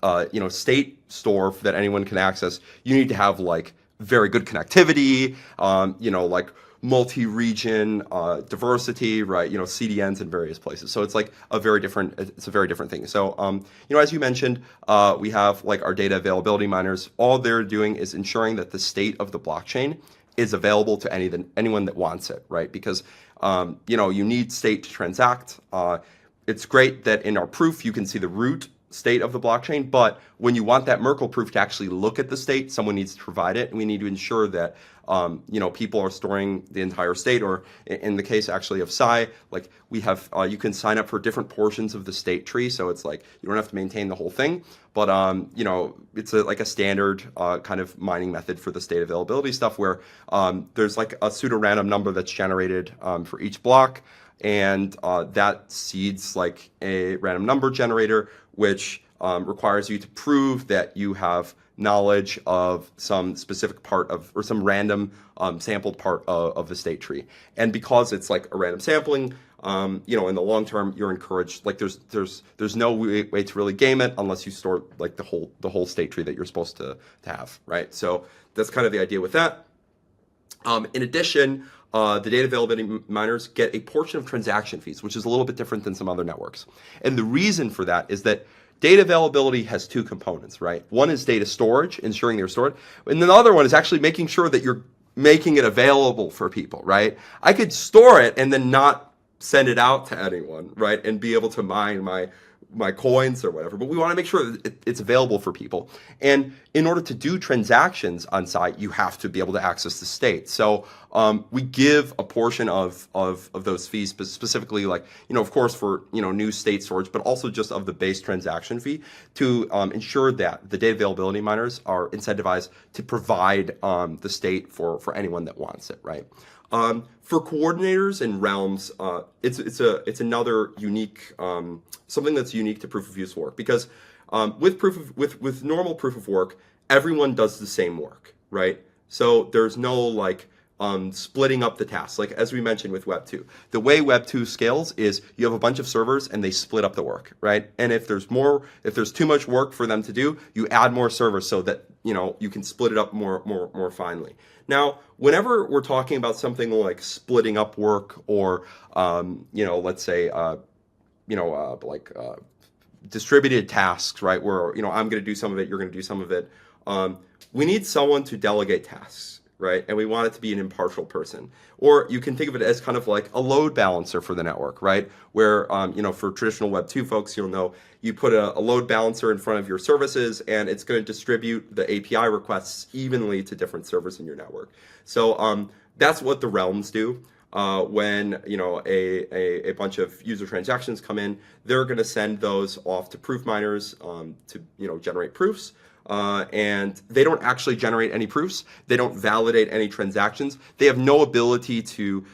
state store that anyone can access, you need to have like very good connectivity, like multi-region diversity, right? CDNs in various places. So it's like it's a very different thing. So, as you mentioned, we have like our data availability miners. All they're doing is ensuring that the state of the blockchain is available to anyone that wants it, right? Because, you need state to transact. It's great that in our proof, you can see the root state of the blockchain, but when you want that Merkle proof to actually look at the state, someone needs to provide it, and we need to ensure that people are storing the entire state. Or in the case actually of Psy, like we have, you can sign up for different portions of the state tree, so it's like you don't have to maintain the whole thing, but it's like a standard kind of mining method for the state availability stuff, where there's like a pseudo-random number that's generated for each block, and that seeds like a random number generator, which requires you to prove that you have knowledge of some specific part of, or some random sampled part of the state tree. And because it's like a random sampling, in the long term, you're encouraged. Like there's no way to really game it unless you store like the whole state tree that you're supposed to have, right? So that's kind of the idea with that. In addition, the data availability miners get a portion of transaction fees, which is a little bit different than some other networks. And the reason for that is that data availability has two components, right? One is data storage, ensuring they're stored. And then the other one is actually making sure that you're making it available for people, right? I could store it and then not send it out to anyone, right? And be able to mine my coins or whatever, but we want to make sure that it's available for people. And in order to do transactions on site, you have to be able to access the state. So we give a portion of those fees, specifically, like, of course, for new state storage, but also just of the base transaction fee, to ensure that the data availability miners are incentivized to provide the state for anyone that wants it, right? For coordinators and realms, it's another unique something that's unique to proof of use work, because with normal proof of work, everyone does the same work, right? So there's no like splitting up the tasks. Like as we mentioned with Web 2, the way Web 2 scales is you have a bunch of servers and they split up the work, right? And if there's too much work for them to do, you add more servers so that you can split it up more finely. Now, whenever we're talking about something like splitting up work, or let's say distributed tasks, right? Where I'm going to do some of it, you're going to do some of it. We need someone to delegate tasks. right? And we want it to be an impartial person. Or you can think of it as kind of like a load balancer for the network, right? Where, for traditional Web 2 folks, you'll know you put a load balancer in front of your services, and it's going to distribute the API requests evenly to different servers in your network. So that's what the realms do. When a bunch of user transactions come in, they're going to send those off to proof miners to generate proofs. And they don't actually generate any proofs. They don't validate any transactions. They have no ability to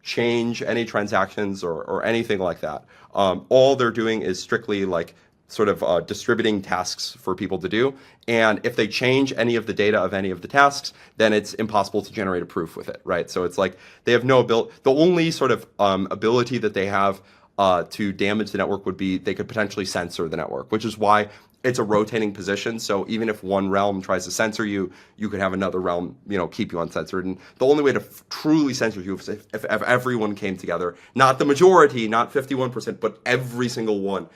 change any transactions or anything like that. All they're doing is strictly like sort of distributing tasks for people to do. And if they change any of the data of any of the tasks, then it's impossible to generate a proof with it, right? So it's like they have no ability. The only sort of ability that they have to damage the network would be they could potentially censor the network, which is why it's a rotating position. So even if one realm tries to censor you, you could have another realm, keep you uncensored. And the only way to truly censor you is if everyone came together, not the majority, not 51%, but every single one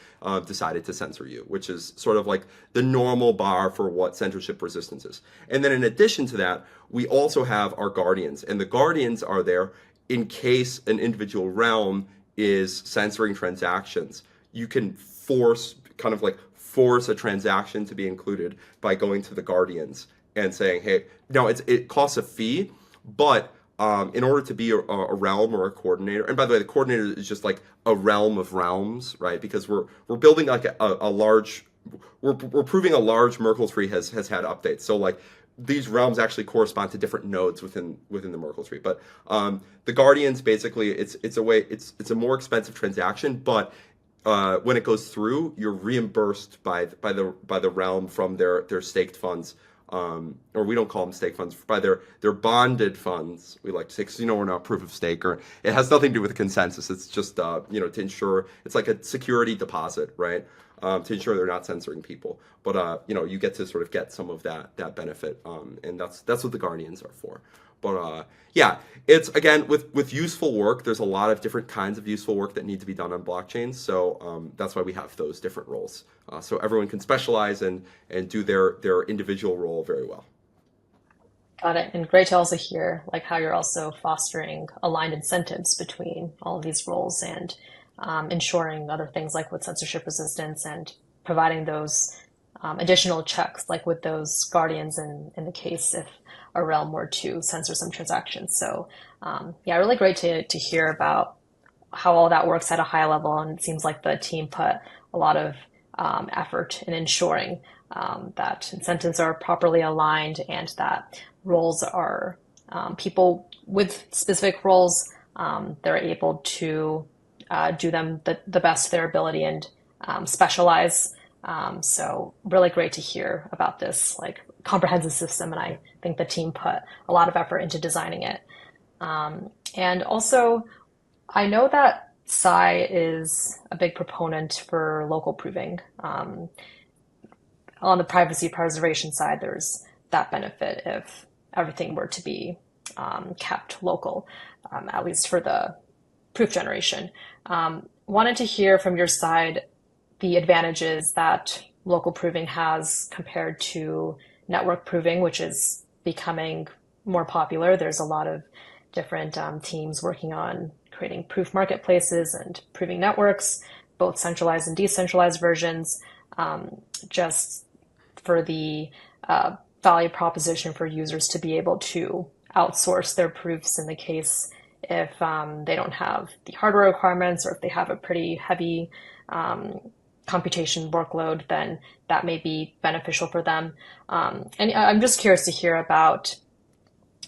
decided to censor you, which is sort of like the normal bar for what censorship resistance is. And then in addition to that, we also have our guardians. And the guardians are there in case an individual realm is censoring transactions. You can force a transaction to be included by going to the guardians and saying, hey, no, it costs a fee, but in order to be a realm or a coordinator, and by the way, the coordinator is just like a realm of realms, right? Because we're building like a large, we're proving a large Merkle tree has had updates. So like these realms actually correspond to different nodes within the Merkle tree. But the guardians basically it's a more expensive transaction, but when it goes through, you're reimbursed by the realm from their staked funds, or we don't call them stake funds, by their bonded funds. We like to say, because we're not proof of stake, or it has nothing to do with the consensus. It's just to ensure it's like a security deposit, right? To ensure they're not censoring people. But you get to sort of get some of that benefit, and that's what the guardians are for. But yeah, it's again with useful work. There's a lot of different kinds of useful work that need to be done on blockchains. So that's why we have those different roles. So everyone can specialize and do their individual role very well. Got it. And great to also hear like how you're also fostering aligned incentives between all of these roles and ensuring other things like with censorship resistance and providing those additional checks, like with those guardians in the case if a realm were to censor some transactions. So yeah, really great to hear about how all that works at a high level. And it seems like the team put a lot of effort in ensuring that incentives are properly aligned and that roles are people with specific roles, they're able to do them the best of their ability and specialize. So really great to hear about this like comprehensive system, and I think the team put a lot of effort into designing it. And also, I know that Psy is a big proponent for local proving. On the privacy preservation side, there's that benefit if everything were to be kept local, at least for the proof generation. Wanted to hear from your side the advantages that local proving has compared to network proving, which is becoming more popular. There's a lot of different teams working on creating proof marketplaces and proving networks, both centralized and decentralized versions, just for the value proposition for users to be able to outsource their proofs in the case if they don't have the hardware requirements, or if they have a pretty heavy computation workload, then that may be beneficial for them. And I'm just curious to hear about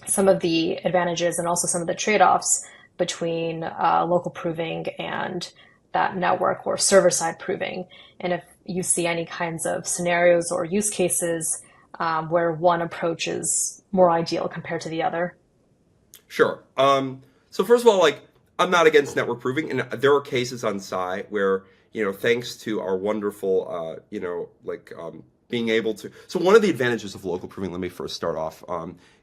some of the advantages and also some of the trade-offs between local proving and that network or server-side proving, and if you see any kinds of scenarios or use cases where one approach is more ideal compared to the other. Sure. So first of all, like I'm not against network proving, and there are cases on Psy where thanks to our wonderful being able to. So one of the advantages of local proving, let me first start off,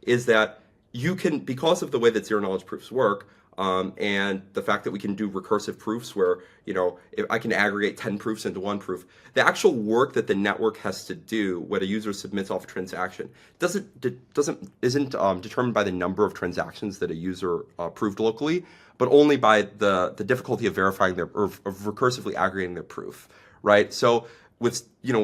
is that you can, because of the way that zero knowledge proofs work, And the fact that we can do recursive proofs where, if I can aggregate 10 proofs into one proof, the actual work that the network has to do when a user submits off a transaction isn't determined by the number of transactions that a user proved locally, but only by the difficulty of verifying of recursively aggregating their proof, right? So with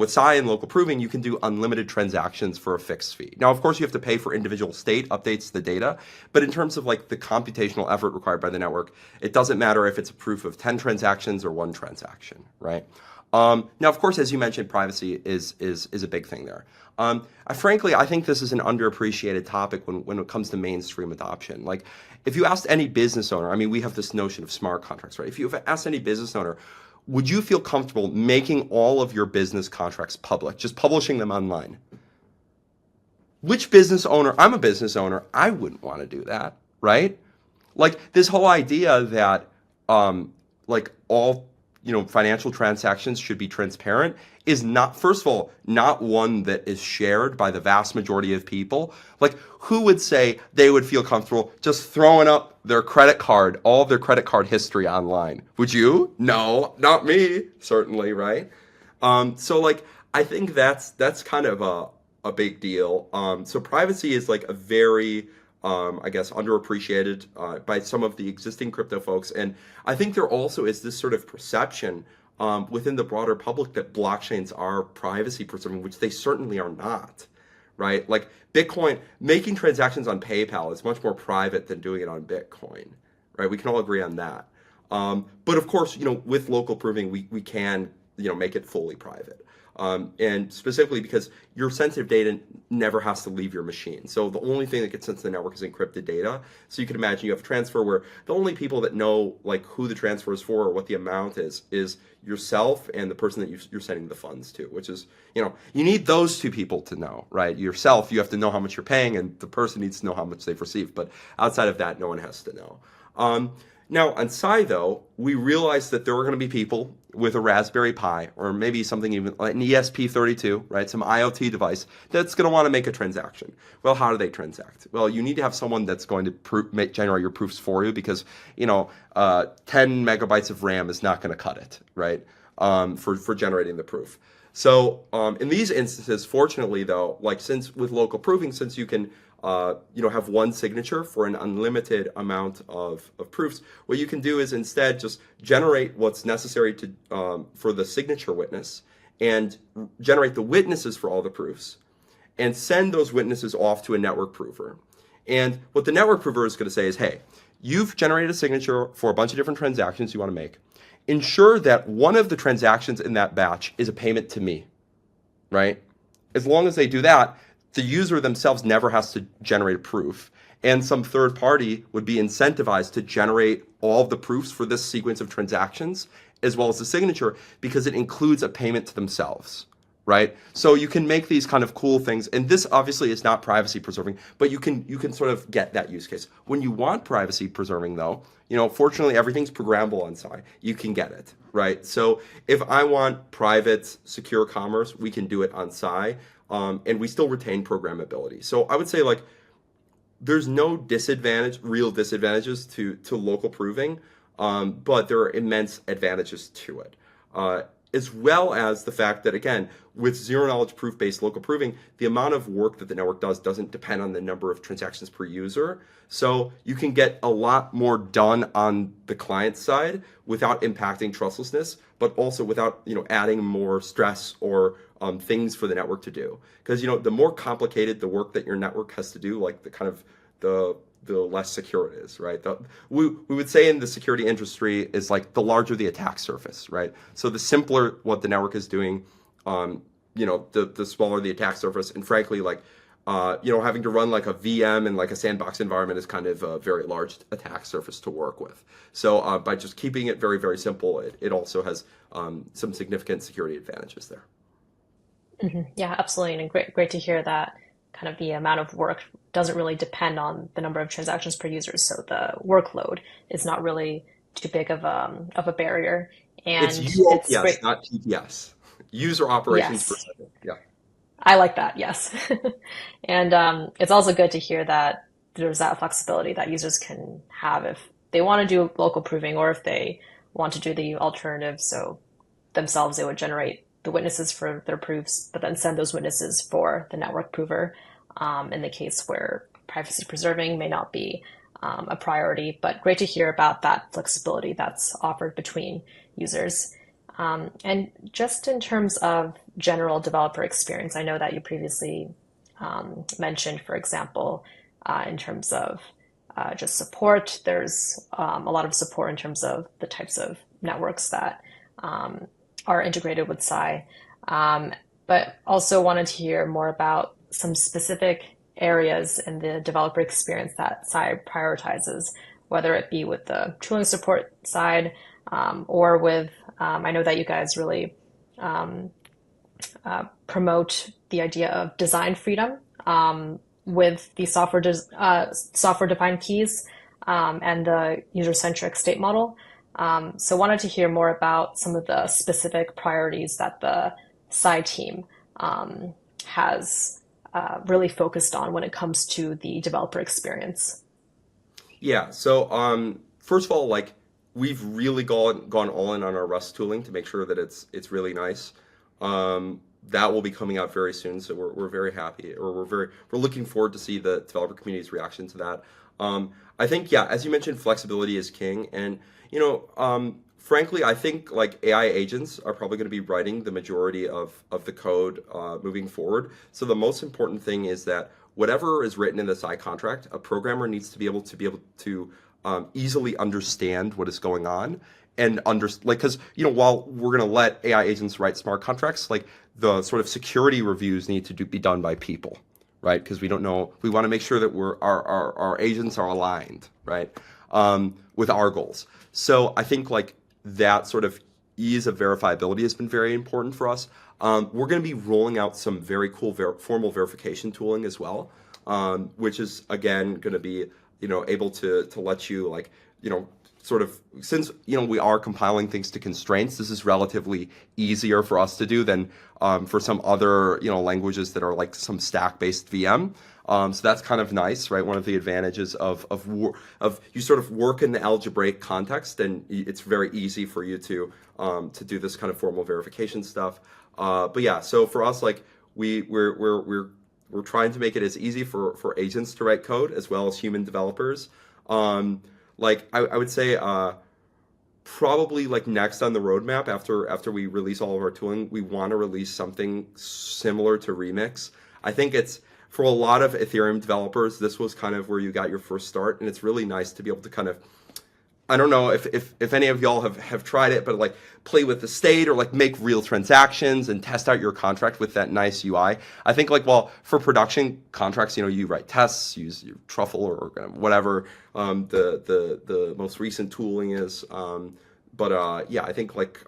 Psy and local proving, you can do unlimited transactions for a fixed fee. Now, of course, you have to pay for individual state updates to the data, but in terms of like the computational effort required by the network, it doesn't matter if it's a proof of 10 transactions or one transaction, right? Now, of course, as you mentioned, privacy is a big thing there. Frankly, I think this is an underappreciated topic when it comes to mainstream adoption. Like, if you asked any business owner, I mean, we have this notion of smart contracts, right? If you asked any business owner, would you feel comfortable making all of your business contracts public, just publishing them online? Which business owner? I'm a business owner. I wouldn't want to do that, right? Like this whole idea that like all financial transactions should be transparent is not, first of all, not one that is shared by the vast majority of people. Like, who would say they would feel comfortable just throwing up their credit card, all of their credit card history online? Would you? No, not me, certainly, right? So like, I think that's kind of a big deal. So privacy is like a very I guess, underappreciated by some of the existing crypto folks. And I think there also is this sort of perception within the broader public that blockchains are privacy preserving, which they certainly are not, right? Like Bitcoin, making transactions on PayPal is much more private than doing it on Bitcoin, right? We can all agree on that. But of course, with local proving, we can, make it fully private. And specifically because your sensitive data never has to leave your machine. So the only thing that gets sent to the network is encrypted data. So you can imagine you have a transfer where the only people that know like who the transfer is for or what the amount is yourself and the person that you're sending the funds to, which is, you need those two people to know, right? Yourself, you have to know how much you're paying, and the person needs to know how much they've received. But outside of that, no one has to know. Now, on Psy, though, we realized that there were going to be people with a Raspberry Pi or maybe something even like an ESP32, right, some IoT device that's going to want to make a transaction. Well, how do they transact? Well, you need to have someone that's going to generate your proofs for you because, 10 megabytes of RAM is not going to cut it, right, for generating the proof. So in these instances, fortunately, though, like since with local proving, since you can have one signature for an unlimited amount of proofs, what you can do is instead just generate what's necessary to for the signature witness and generate the witnesses for all the proofs and send those witnesses off to a network prover. And what the network prover is going to say is, hey, you've generated a signature for a bunch of different transactions you want to make. Ensure that one of the transactions in that batch is a payment to me, right? As long as they do that, the user themselves never has to generate a proof. And some third party would be incentivized to generate all of the proofs for this sequence of transactions, as well as the signature, because it includes a payment to themselves, right? So you can make these kind of cool things. And this obviously is not privacy preserving, but you can sort of get that use case. When you want privacy preserving, though, fortunately, everything's programmable on Psy. You can get it, right? So if I want private, secure commerce, we can do it on Psy. And we still retain programmability. So I would say like there's no real disadvantages to local proving, but there are immense advantages to it. As well as the fact that, again, with zero-knowledge proof-based local proving, the amount of work that the network does doesn't depend on the number of transactions per user. So you can get a lot more done on the client side without impacting trustlessness, but also without adding more stress or things for the network to do. Because the more complicated the work that your network has to do, like the less secure it is, right? We would say in the security industry is like the larger the attack surface, right? So the simpler what the network is doing, the smaller the attack surface. And frankly, like, having to run like a VM in like a sandbox environment is kind of a very large attack surface to work with. So by just keeping it very, very simple, it also has some significant security advantages there. Yeah, absolutely. And great to hear that kind of the amount of work doesn't really depend on the number of transactions per user. So the workload is not really too big of a barrier. It's And it's UOPS, great. not TPS. User operations per Yes, second. Yeah. I like that. Yes. And it's also good to hear that there's that flexibility that users can have if they want to do local proving, or if they want to do the alternative, so themselves, they would generate the witnesses for their proofs, but then send those witnesses for the network prover in the case where privacy preserving may not be a priority. But great to hear about that flexibility that's offered between users. And just in terms of general developer experience, I know that you previously mentioned, for example, in terms of just support, there's a lot of support in terms of the types of networks that are integrated with Psy. But also wanted to hear more about some specific areas in the developer experience that Psy prioritizes, whether it be with the tooling support side or with, I know that you guys really promote the idea of design freedom with the software-defined keys and the user-centric state model. So wanted to hear more about some of the specific priorities that the Psy team has really focused on when it comes to the developer experience. Yeah. So first of all, like we've really gone all in on our Rust tooling to make sure that it's really nice. That will be coming out very soon, so we're very happy, or we're looking forward to see the developer community's reaction to that. I think, yeah, as you mentioned, flexibility is king, and frankly, I think like AI agents are probably going to be writing the majority of the code moving forward. So the most important thing is that whatever is written in the Psy contract, a programmer needs to be able to easily understand what is going on and because while we're going to let AI agents write smart contracts, like the sort of security reviews need to be done by people, right? Because we don't know, we want to make sure that our agents are aligned, right, with our goals. So I think like that sort of ease of verifiability has been very important for us. We're going to be rolling out some very cool formal verification tooling as well, which is again going to be able to let you like sort of, since we are compiling things to constraints, this is relatively easier for us to do than for some other languages that are like some stack-based VM. So that's kind of nice, right? One of the advantages of you sort of work in the algebraic context, and it's very easy for you to do this kind of formal verification stuff. But yeah, so for us, like we're trying to make it as easy for agents to write code as well as human developers. Like I would say probably like next on the roadmap after we release all of our tooling, we want to release something similar to Remix. I think it's for a lot of Ethereum developers, this was kind of where you got your first start, and it's really nice to be able to kind of, I don't know if any of y'all have tried it, but like play with the state or like make real transactions and test out your contract with that nice UI. I think like, well, for production contracts, you write tests, use your Truffle or whatever the most recent tooling is. Yeah, I think like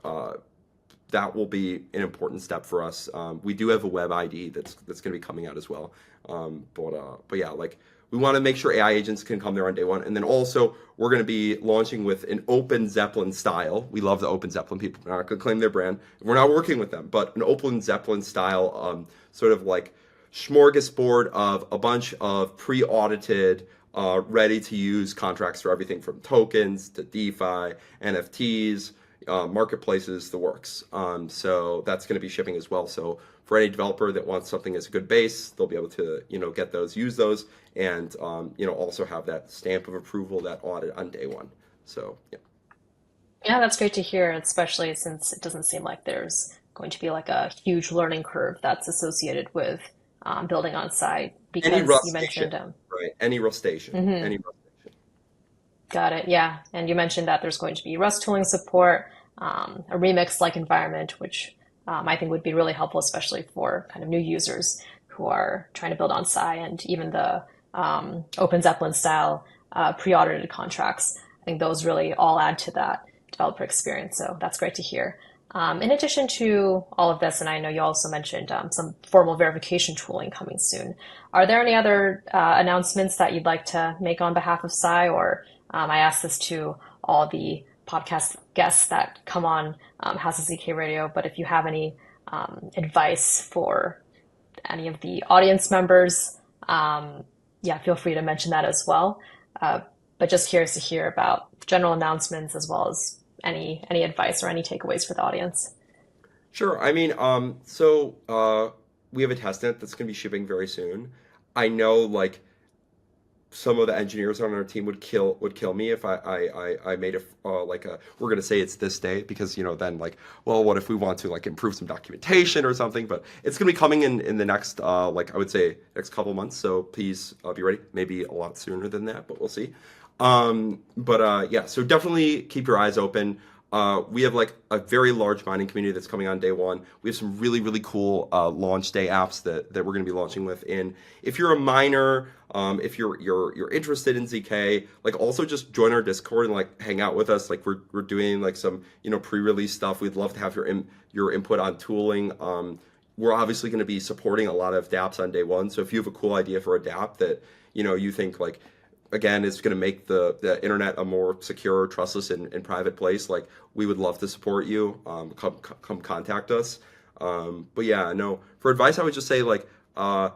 that will be an important step for us. We do have a web ID that's going to be coming out as well. But yeah, like we want to make sure AI agents can come there on day one. And then also we're going to be launching with an open Zeppelin style. We love the open Zeppelin people. We're not going to claim their brand. We're not working with them, but an open Zeppelin style sort of like smorgasbord of a bunch of pre-audited, ready to use contracts for everything from tokens to DeFi, NFTs, marketplaces, the works. So that's going to be shipping as well. So for any developer that wants something as a good base, they'll be able to, get those, use those, and, also have that stamp of approval, that audit on day one. So, yeah. Yeah, that's great to hear, especially since it doesn't seem like there's going to be like a huge learning curve that's associated with building on site Any because you Rust station, mentioned right? Any Rust station, any Rust station. got it. Yeah. And you mentioned that there's going to be Rust tooling support, a remix-like environment, which I think would be really helpful, especially for kind of new users who are trying to build on Psy, and even the Open Zeppelin style pre-audited contracts. I think those really all add to that developer experience. So that's great to hear. In addition to all of this, and I know you also mentioned some formal verification tooling coming soon, are there any other announcements that you'd like to make on behalf of Psy? Or I ask this to all the podcast guests that come on House of ZK Radio, but if you have any advice for any of the audience members, yeah, feel free to mention that as well. but just curious to hear about general announcements as well as any advice or any takeaways for the audience. Sure. We have a testnet that's going to be shipping very soon. I know like some of the engineers on our team would kill me if I made a we're gonna say it's this day because then like well what if we want to like improve some documentation or something, but it's gonna be coming in the next like I would say next couple months, so please be ready, maybe a lot sooner than that, but we'll see. But yeah, so definitely keep your eyes open. We have like a very large mining community that's coming on day one. We have some really, really cool launch day apps that we're going to be launching with. And if you're a miner, if you're interested in ZK, like also just join our Discord and like hang out with us. Like we're doing like some pre-release stuff. We'd love to have your input on tooling. We're obviously going to be supporting a lot of dApps on day one. So if you have a cool idea for a dApp that you think like again is going to make the internet a more secure, trustless, and private place, like we would love to support you. Come contact us. But yeah, no. For advice, I would just say like I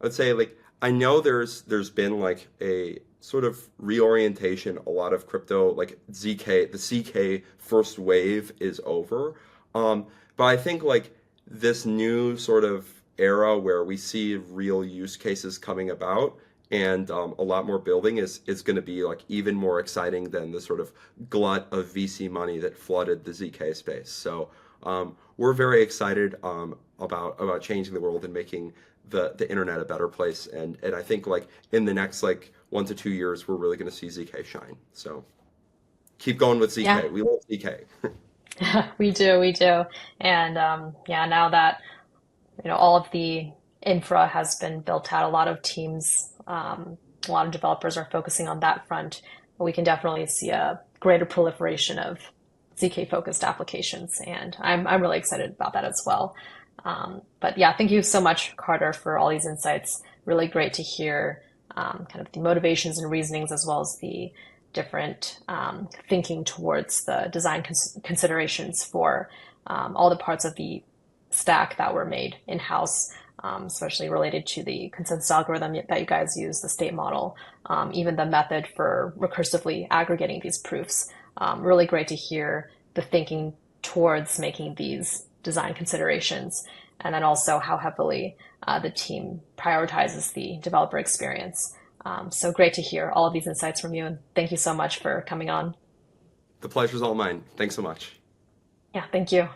would say like I know there's been like a sort of reorientation. A lot of crypto like the CK first wave is over. But I think like this new sort of era where we see real use cases coming about and a lot more building is going to be like even more exciting than the sort of glut of VC money that flooded the ZK space. So we're very excited about changing the world and making the internet a better place. And I think like in the next like 1 to 2 years, we're really going to see ZK shine. So keep going with Yeah, ZK. We love ZK. we do. And yeah, now that all of the infra has been built out, a lot of teams, a lot of developers are focusing on that front. We can definitely see a greater proliferation of ZK focused applications, and I'm really excited about that as well. But yeah, thank you so much, Carter, for all these insights. Really great to hear kind of the motivations and reasonings as well as the different thinking towards the design considerations for all the parts of the stack that were made in-house, especially related to the consensus algorithm that you guys use, the state model, even the method for recursively aggregating these proofs. Really great to hear the thinking towards making these design considerations, and then also how heavily the team prioritizes the developer experience. So great to hear all of these insights from you, and thank you so much for coming on. The pleasure's all mine. Thanks so much. Yeah, thank you.